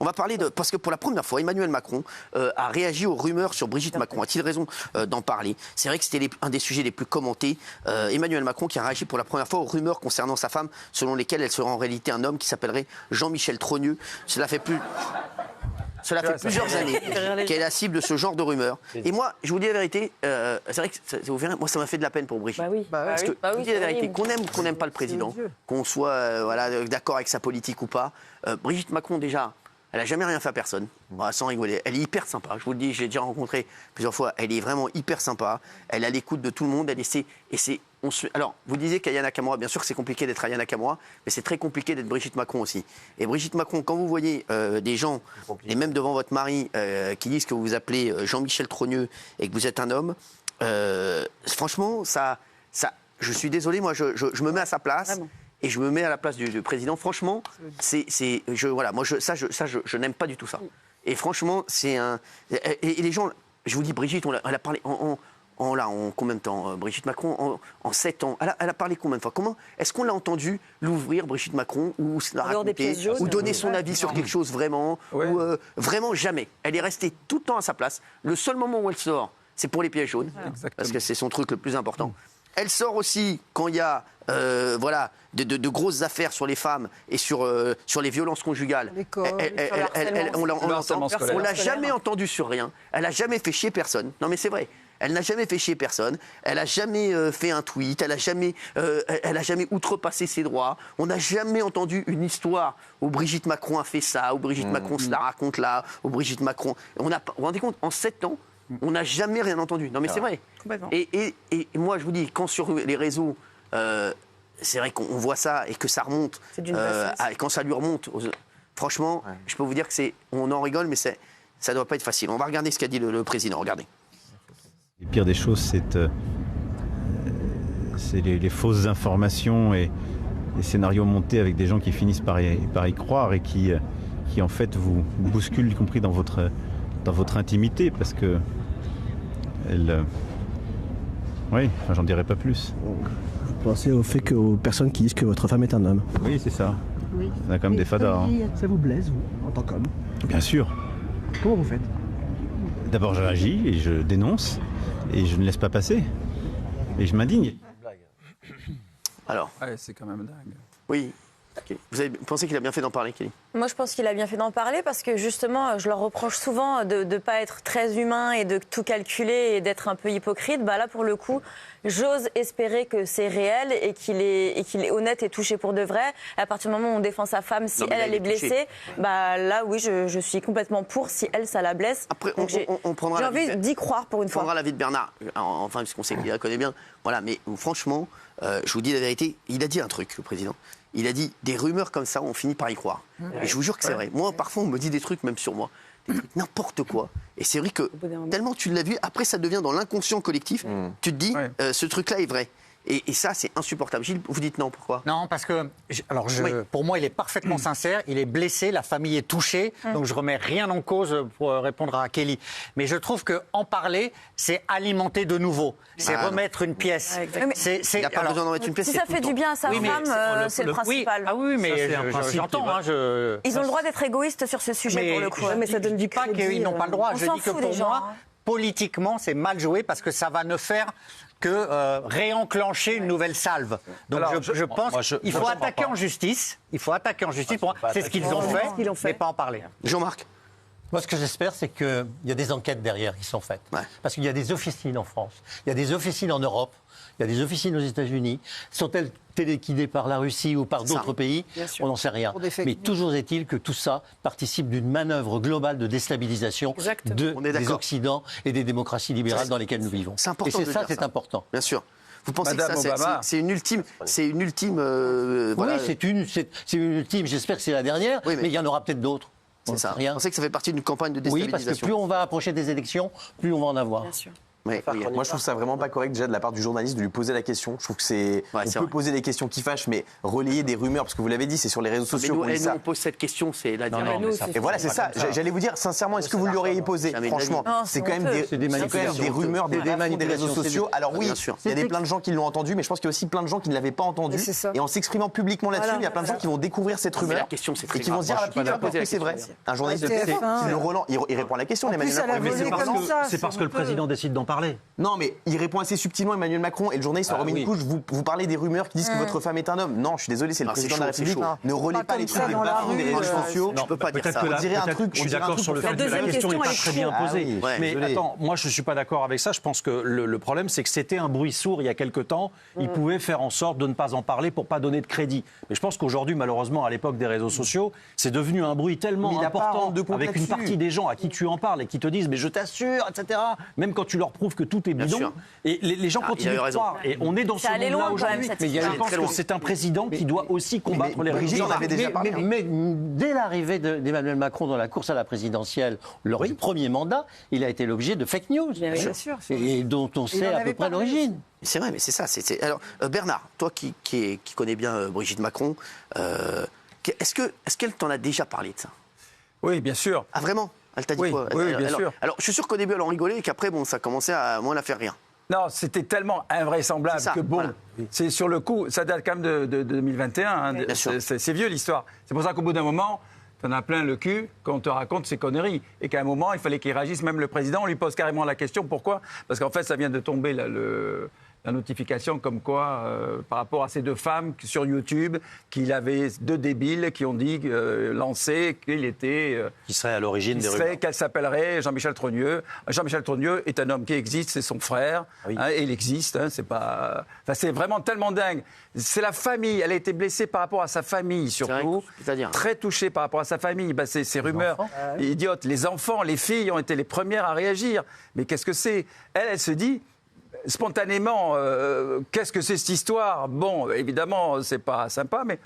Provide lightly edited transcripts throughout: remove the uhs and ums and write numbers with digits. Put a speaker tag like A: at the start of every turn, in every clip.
A: va parler de... Parce que pour la première fois, Emmanuel Macron a réagi aux rumeurs sur Brigitte Macron. A-t-il raison d'en parler? C'est vrai que c'était un des sujets les plus commentés. Emmanuel Macron qui a réagi pour la première fois aux rumeurs concernant sa femme, selon lesquelles elle serait en réalité un homme qui s'appellerait Jean-Michel Trogneux. Cela fait plusieurs années qu'elle est la cible de ce genre de rumeurs. Et moi, je vous dis la vérité, c'est vrai que vous verrez, moi, ça m'a fait de la peine pour Brigitte. Parce que, je vous dis la vérité, qu'on aime ou qu'on n'aime pas le président, qu'on soit d'accord avec sa politique ou pas, Brigitte Macron, déjà, elle n'a jamais rien fait à personne, sans rigoler. Elle est hyper sympa, je vous le dis, je l'ai déjà rencontrée plusieurs fois, elle est vraiment hyper sympa, elle a l'écoute de tout le monde, Alors, vous disiez qu'Aya Nakamura, bien sûr que c'est compliqué d'être Aya Nakamura, mais c'est très compliqué d'être Brigitte Macron aussi. Et Brigitte Macron, quand vous voyez des gens, et même devant votre mari, qui disent que vous vous appelez Jean-Michel Trogneux et que vous êtes un homme, franchement, je suis désolé, moi, je me mets à sa place. Vraiment. Et je me mets à la place du président. Franchement, je n'aime pas du tout ça. Et franchement, c'est un... Et les gens, je vous dis, Brigitte, elle a parlé en combien de temps, Brigitte Macron, en 7 ans, elle a parlé combien de fois? Est-ce qu'on l'a entendu l'ouvrir, Brigitte Macron, ou se la raconter, ou donner son avis sur quelque chose vraiment, ou vraiment jamais. Elle est restée tout le temps à sa place. Le seul moment où elle sort, c'est pour les pièges jaunes, parce que c'est son truc le plus important. Elle sort aussi quand il y a de grosses affaires sur les femmes et sur les violences conjugales. On l'a jamais entendue sur rien. Elle n'a jamais fait chier personne. Non mais c'est vrai. Elle n'a jamais fait chier personne. Elle n'a jamais fait un tweet. Elle n'a jamais outrepassé ses droits. On n'a jamais entendu une histoire où Brigitte Macron a fait ça, où Brigitte Macron se la raconte là, où Brigitte Macron... Vous vous rendez compte, en 7 ans, on n'a jamais rien entendu. Non mais c'est vrai. Et moi je vous dis, quand sur les réseaux, c'est vrai qu'on voit ça et que ça remonte, quand ça lui remonte, franchement, je peux vous dire que on en rigole, mais ça ne doit pas être facile. On va regarder ce qu'a dit le président, regardez.
B: Le pire des choses, c'est les fausses informations et les scénarios montés avec des gens qui finissent par y croire et qui en fait vous bousculent, y compris dans votre intimité, parce que j'en dirai pas plus.
C: Vous pensez au fait aux personnes qui disent que votre femme est un homme?
B: Oui, c'est ça. Oui. On a quand même des fadas.
C: Ça vous blesse, vous, en tant qu'homme?
B: Bien sûr.
C: Comment vous faites?
B: D'abord, je réagis et je dénonce et je ne laisse pas passer. Et je m'indigne.
A: Alors,
D: c'est quand même dingue.
A: Oui. Vous pensez qu'il a bien fait d'en parler, Kelly?
E: Moi, je pense qu'il a bien fait d'en parler parce que justement, je leur reproche souvent de ne pas être très humain et de tout calculer et d'être un peu hypocrite. Là, pour le coup, j'ose espérer que c'est réel et qu'il est honnête et touché pour de vrai. À partir du moment où on défend sa femme, si elle est blessée, là, oui, je suis complètement pour si elle, ça la blesse.
A: Après, j'ai
E: envie d'y croire pour une fois.
A: On prendra l'avis de Bernard, enfin, puisqu'on sait qu'il la connaît bien. Voilà, mais franchement, je vous dis la vérité, il a dit un truc, le président. Il a dit des rumeurs comme ça, on finit par y croire. Et je vous jure que c'est vrai. Moi, parfois, on me dit des trucs, même sur moi, des trucs n'importe quoi. Et c'est vrai que tellement tu l'as vu, après, ça devient dans l'inconscient collectif. Tu te dis, ce truc-là est vrai. Et ça, c'est insupportable. Gilles, vous dites non, pourquoi?
F: Non, parce que, pour moi, il est parfaitement sincère, il est blessé, la famille est touchée, donc je remets rien en cause pour répondre à Kelly. Mais je trouve qu'en parler, c'est alimenter de nouveau, c'est remettre une pièce.
A: Il n'a pas besoin d'en mettre une pièce.
E: Si ça fait du bien à sa femme, c'est le principal.
F: Oui, mais j'entends.
E: Ils ont le droit d'être égoïstes sur ce sujet, pour le coup.
F: Mais ça donne du crédit. Je ne dis pas qu'ils n'ont pas le droit, je dis que pour moi, politiquement, c'est mal joué parce que ça va ne faire que réenclencher une nouvelle salve. Donc je pense qu'il faut attaquer en justice. Il faut attaquer en justice. C'est ce qu'ils ont fait, mais pas en parler.
A: Jean-Marc?
G: Moi, ce que j'espère, c'est qu'il y a des enquêtes derrière qui sont faites. Parce qu'il y a des officines en France, il y a des officines en Europe, il y a des officines aux États-Unis. Sont-elles téléguidées par la Russie ou par d'autres pays? On n'en sait rien. Mais toujours est-il que tout ça participe d'une manœuvre globale de déstabilisation des Occidents et des démocraties libérales dans lesquelles nous vivons.
A: C'est important.
G: Et c'est important.
A: Bien sûr. Vous pensez que ça, c'est une ultime...
G: Oui, c'est une ultime. J'espère que c'est la dernière, mais il y en aura peut-être d'autres.
A: C'est ça. Vous pensez que ça fait partie d'une campagne de déstabilisation?
G: Oui, parce que plus on va approcher des élections, plus on va en avoir.
E: Bien sûr.
A: Ouais,
D: moi, je trouve ça vraiment pas correct déjà de la part du journaliste de lui poser la question. Je trouve que c'est. On peut poser des questions qui fâchent, mais relayer des rumeurs, parce que vous l'avez dit, c'est sur les réseaux sociaux.
A: Nous, on pose cette question, c'est la direction.
D: Et voilà, c'est ça. J'allais vous dire, sincèrement, est-ce que vous lui auriez posé? Franchement, c'est quand même des rumeurs, des réseaux sociaux. Alors oui, il y a des plein de gens qui l'ont entendu, mais je pense qu'il y a aussi plein de gens qui ne l'avaient pas entendu. Et en s'exprimant publiquement là-dessus, il y a plein de gens qui vont découvrir cette rumeur et qui vont se dire que c'est vrai. Un journaliste qui le relance, il répond à la question.
G: C'est parce que le président décide d'en parler.
D: Non, mais il répond assez subtilement, Emmanuel Macron, et le journaliste en remet une couche. Vous parlez des rumeurs qui disent que votre femme est un homme. Non, je suis désolé, c'est le président de la République. Ne relaie pas les trucs des bas-fonds des réseaux sociaux.
A: Je peux pas dire ça.
D: On dirait un truc.
G: Je suis d'accord sur le fait que la question n'est pas très bien posée. Mais attends, moi je ne suis pas d'accord avec ça. Je pense que le problème, c'est que c'était un bruit sourd il y a quelque temps. Il pouvait faire en sorte de ne pas en parler pour pas donner de crédit. Mais je pense qu'aujourd'hui, malheureusement, à l'époque des réseaux sociaux, c'est devenu un bruit tellement important avec une partie des gens à qui tu en parles et qui te disent mais je t'assure, etc. Même quand tu leur prouves que tout est bidon. Et les gens continuent de croire. Et on est dans ce monde-là aujourd'hui. Mais je pense que c'est un président qui doit aussi combattre les réseaux sociaux. Mais dès l'arrivée d'Emmanuel Macron dans la course à la présidentielle, lors du premier mandat, il a été l'objet de fake news. Bien sûr. Et dont on sait à peu près l'origine.
A: C'est vrai, mais c'est ça. Alors, Bernard, toi qui connais bien Brigitte Macron, est-ce qu'elle t'en a déjà parlé de ça?
H: Oui, bien sûr.
A: Ah, vraiment? Elle t'a dit quoi?
H: Oui, bien sûr.
A: Alors, je suis sûr qu'au début, elle en rigolait et qu'après, ça commençait à moins la faire rire.
H: Non, c'était tellement invraisemblable que bon, voilà. C'est sur le coup, ça date quand même de 2021, hein, c'est vieux l'histoire. C'est pour ça qu'au bout d'un moment, t'en as plein le cul quand on te raconte ces conneries. Et qu'à un moment, il fallait qu'il réagisse, même le président, on lui pose carrément la question, pourquoi? Parce qu'en fait, ça vient de tomber la notification comme quoi, par rapport à ces deux femmes sur YouTube, qu'il avait deux débiles qui ont dit, lancé qu'il était...
G: qui serait à l'origine des rumeurs.
H: Qu'elle s'appellerait Jean-Michel Trogneux. Jean-Michel Trogneux est un homme qui existe, c'est son frère. Oui. Hein, et il existe, hein, c'est pas... Enfin, c'est vraiment tellement dingue. C'est la famille, elle a été blessée par rapport à sa famille, surtout. C'est-à-dire très touchée par rapport à sa famille. Bah, ces rumeurs idiotes. Les enfants, les filles ont été les premières à réagir. Mais qu'est-ce que c'est? Elle se dit... Spontanément, qu'est-ce que c'est cette histoire? Bon, évidemment, c'est pas sympa, mais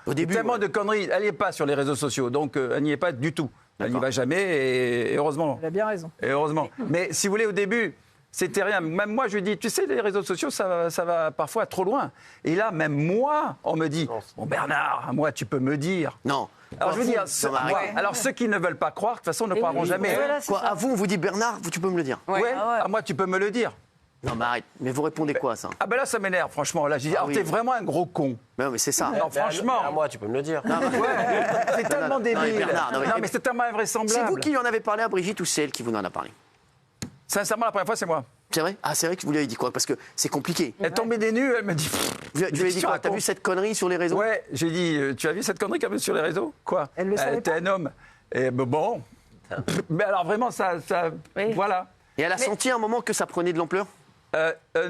H: au début, tellement de conneries. Elle n'y est pas sur les réseaux sociaux, donc elle n'y est pas du tout. Elle n'y va jamais, et heureusement.
I: Elle a bien raison.
H: Et heureusement. Mais si vous voulez, au début, c'était rien. Même moi, je lui dis, tu sais, les réseaux sociaux, ça va parfois trop loin. Et là, même moi, on me dit, bon Bernard, moi, tu peux me dire.
A: Non.
H: Alors je veux dire, alors ceux qui ne veulent pas croire, de toute façon, ne croiront jamais.
A: Voilà, quoi, à vous, on vous dit Bernard, tu peux me le dire.
H: Ouais. À moi, tu peux me le dire.
A: Non, mais arrête. Mais vous répondez quoi, ça?
H: Ah ben là, ça m'énerve, franchement. Là, j'ai dit, alors t'es vraiment un gros con.
A: Non, mais c'est ça.
G: Non, franchement. À moi, tu peux me le dire.
H: C'est tellement débile. Non, mais c'est tellement invraisemblable.
A: C'est vous qui lui en avez parlé à Brigitte ou c'est elle qui vous en a parlé?
H: Sincèrement, la première fois, c'est moi.
A: C'est vrai? Ah, c'est vrai que vous lui avez dit quoi? Parce que c'est compliqué.
H: Elle est tombée des nues, elle me dit...
A: Tu lui as dit quoi? T'as vu cette connerie sur les réseaux?
H: Ouais, j'ai dit, tu as vu cette connerie quand même sur les réseaux? Quoi?
I: Elle le savait
H: pas. T'es un homme. Et bon... Mais alors vraiment, ça voilà.
A: Et elle a senti à un moment que ça prenait de l'ampleur?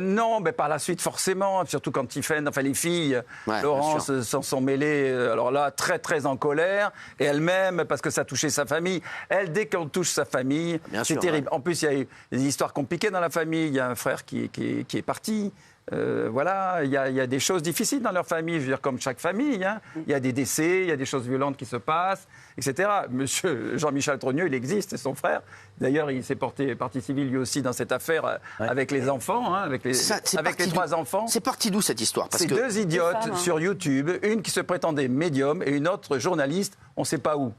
H: Non, mais par la suite, forcément, surtout quand Tiffaine, enfin les filles, Laurence s'en sont mêlées, alors là, très, très en colère, et elle-même, parce que ça touchait sa famille. Elle, dès qu'on touche sa famille, c'est terrible. En plus, il y a eu des histoires compliquées dans la famille. Il y a un frère qui est parti. Voilà, il y a des choses difficiles dans leur famille, je veux dire, comme chaque famille. Hein. Il y a des décès, il y a des choses violentes qui se passent, etc. Monsieur Jean-Michel Trogneux, il existe, c'est son frère. D'ailleurs, il s'est porté partie civile lui aussi dans cette affaire avec les enfants, hein, avec les trois enfants.
A: C'est parti d'où cette histoire?
H: C'est deux idiotes sur YouTube, une qui se prétendait médium et une autre journaliste, on ne sait pas où.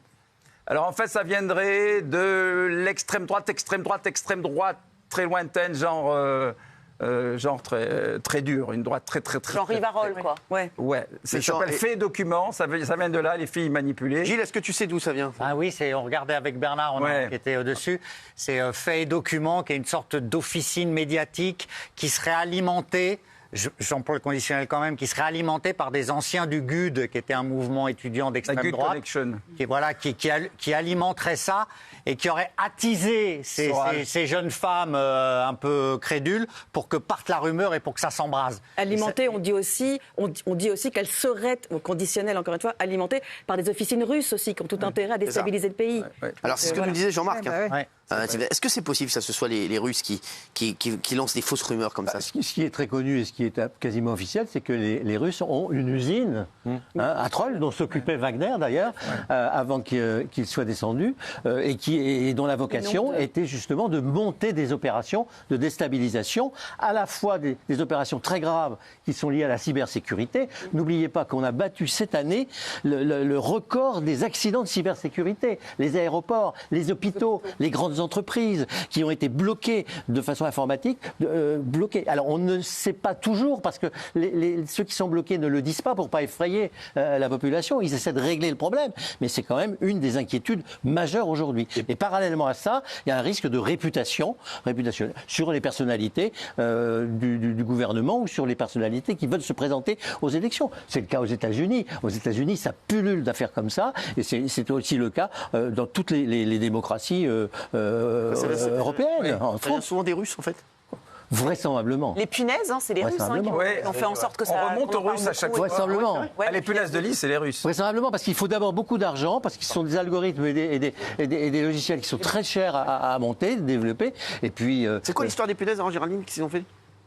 H: Alors en fait, ça viendrait de l'extrême droite, très lointaine, genre très dur, une droite très
E: genre Rivarol, quoi.
H: Ouais. Ça s'appelle fait document, ça vient de là, les filles manipulées.
A: Gilles, est-ce que tu sais d'où ça vient?
F: Ah oui, on regardait avec Bernard, on était au-dessus. C'est fait document, qui est une sorte d'officine médiatique qui serait alimentée. J'emploie le conditionnel quand même, qui serait alimenté par des anciens du GUD, qui était un mouvement étudiant d'extrême droite, qui alimenterait ça et qui aurait attisé ces jeunes femmes un peu crédules pour que parte la rumeur et pour que ça s'embrase.
I: Alimenté, on dit aussi qu'elle serait, au conditionnel encore une fois, alimentée par des officines russes aussi, qui ont tout intérêt à déstabiliser le pays.
A: Alors c'est ce que nous disait Jean-Marc. Est-ce que c'est possible que ce soit les Russes qui lancent des fausses rumeurs comme ça?
G: Ce qui est très connu et ce qui est quasiment officiel, c'est que les Russes ont une usine à Troll, dont s'occupait Wagner d'ailleurs, avant qu'il soit descendu, et dont la vocation était justement de monter des opérations de déstabilisation, à la fois des opérations très graves qui sont liées à la cybersécurité. N'oubliez pas qu'on a battu cette année le record des accidents de cybersécurité. Les aéroports, les hôpitaux, les grandes entreprises qui ont été bloquées de façon informatique, bloquées. Alors on ne sait pas toujours, parce que ceux qui sont bloqués ne le disent pas pour pas effrayer la population. Ils essaient de régler le problème, mais c'est quand même une des inquiétudes majeures aujourd'hui. Et parallèlement à ça, il y a un risque de réputation sur les personnalités du gouvernement ou sur les personnalités qui veulent se présenter aux élections. C'est le cas aux États-Unis. Aux États-Unis, ça pullule d'affaires comme ça, et c'est aussi le cas dans toutes les démocraties européennes.
A: Ça vient souvent des Russes, en fait.
G: Vraisemblablement.
I: Les punaises, c'est les Russes qui ont fait en sorte que ça...
H: On remonte aux Russes à chaque fois.
G: Vraisemblablement.
H: Les punaises de lit, c'est les Russes.
G: Vraisemblablement, parce qu'il faut d'abord beaucoup d'argent, parce qu'ils sont des algorithmes et des logiciels qui sont très chers à monter, développer. Et puis...
A: C'est quoi l'histoire des punaises, Géraldine, qu'ils ont fait?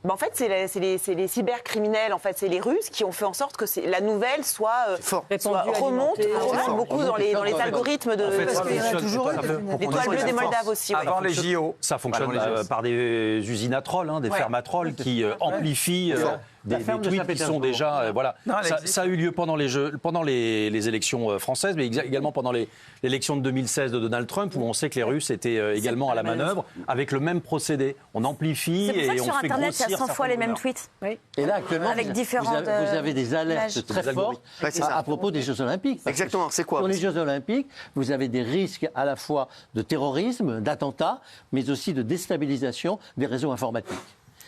I: En fait, c'est les cybercriminels, en fait, c'est les Russes qui ont fait en sorte que la nouvelle remonte beaucoup dans les algorithmes de l'étoile bleue des Moldaves aussi.
H: Avant les JO.
J: Ça fonctionne par des usines à trolls, des fermes à trolls qui amplifient des tweets qui sont déjà... voilà. Ça a eu lieu pendant les élections françaises, mais également pendant l'élection de 2016 de Donald Trump, où on sait que les Russes étaient également à la manœuvre, avec le même procédé. On amplifie et on fait grossir
E: 100 fois les mêmes tweets.
G: Oui. Et là, actuellement,
E: avec
G: vous avez des alertes très fortes à propos des Jeux Olympiques.
A: Exactement, c'est quoi?
G: Pour les Jeux Olympiques, vous avez des risques à la fois de terrorisme, d'attentats, mais aussi de déstabilisation des réseaux informatiques.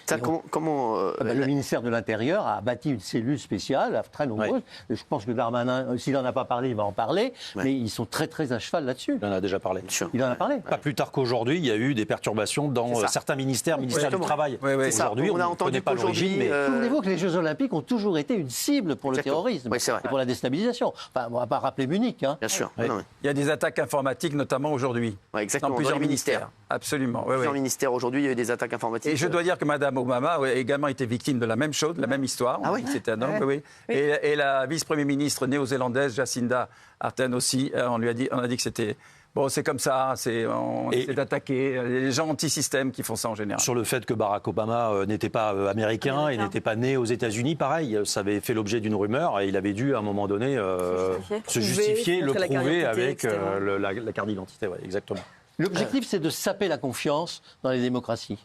A: Ça,
G: le ministère de l'Intérieur a bâti une cellule spéciale, très nombreuse. Je pense que Darmanin, s'il n'en a pas parlé, il va en parler. Mais ils sont très, très à cheval là-dessus.
J: Il en a déjà parlé.
G: Il en a parlé.
J: Pas plus tard qu'aujourd'hui, il y a eu des perturbations dans certains ministères du Travail. Aujourd'hui, on ne connaît pas l'origine. Mais
G: souvenez-vous que les Jeux Olympiques ont toujours été une cible pour le terrorisme et pour la déstabilisation. Enfin, on ne va pas rappeler Munich.
A: Bien sûr.
H: Il y a des attaques informatiques, notamment aujourd'hui.
A: Exactement.
H: Dans plusieurs ministères. Absolument.
A: Plusieurs ministères aujourd'hui, il y a eu des attaques informatiques.
H: Et je dois dire que Mme Obama a également été victime de la même chose, de la même histoire.
A: Ah oui.
H: C'était un homme, oui. Et la vice-première ministre néo-zélandaise, Jacinda Ardern aussi, on a dit que c'était... Bon, c'est comme ça, on essaie d'attaquer les gens anti-système qui font ça en général.
J: Sur le fait que Barack Obama n'était pas américain et n'était pas né aux États-Unis, pareil, ça avait fait l'objet d'une rumeur et il avait dû, à un moment donné, se justifier, le prouver avec la carte d'identité. Ouais, exactement.
G: L'objectif, c'est de saper la confiance dans les démocraties.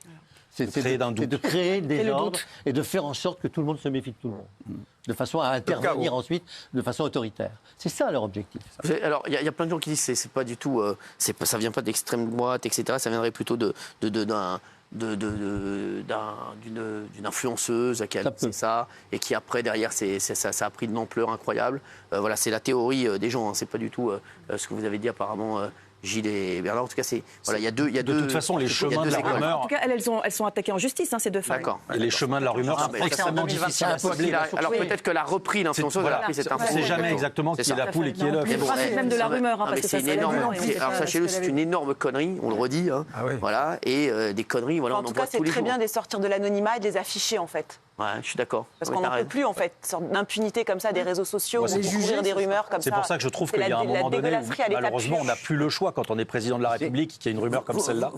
G: C'est de créer des ordres et de faire en sorte que tout le monde se méfie de tout le monde, de façon à intervenir ensuite de façon autoritaire. C'est ça leur objectif.
A: Alors, il y a plein de gens qui disent que c'est pas du tout, ça vient pas d'extrême droite, etc. Ça viendrait plutôt d'une influenceuse qui a lancé ça et qui après derrière ça a pris une ampleur incroyable. Voilà, c'est la théorie des gens. C'est pas du tout ce que vous avez dit apparemment. Gilles et Bernard, en tout cas, il y a deux.
J: De toute façon, les chemins de la rumeur.
I: En tout cas, elles sont attaquées en justice, ces deux femmes.
A: D'accord.
J: Et les chemins de la rumeur sont extrêmement difficiles à cibler.
A: Alors peut-être que la repris, l'influenceuse, elle a repris cette info.
J: On ne sait jamais exactement qui est la poule et qui est l'œuf.
I: C'est même de la rumeur.
A: C'est une énorme. Alors sachez-le, c'est une énorme connerie. On le redit. Voilà. Et des conneries. Voilà.
I: En tout cas, c'est très bien de sortir de l'anonymat et de les afficher, en fait.
A: Ouais, je suis d'accord.
I: Parce qu'on n'en peut plus, en fait, sorte d'impunité comme ça des réseaux sociaux, ou couvrir des rumeurs comme ça.
J: C'est pour ça que je trouve qu'il y a un moment donné où, malheureusement, on n'a plus le choix quand on est président de la République, qu'il y a une rumeur comme celle-là.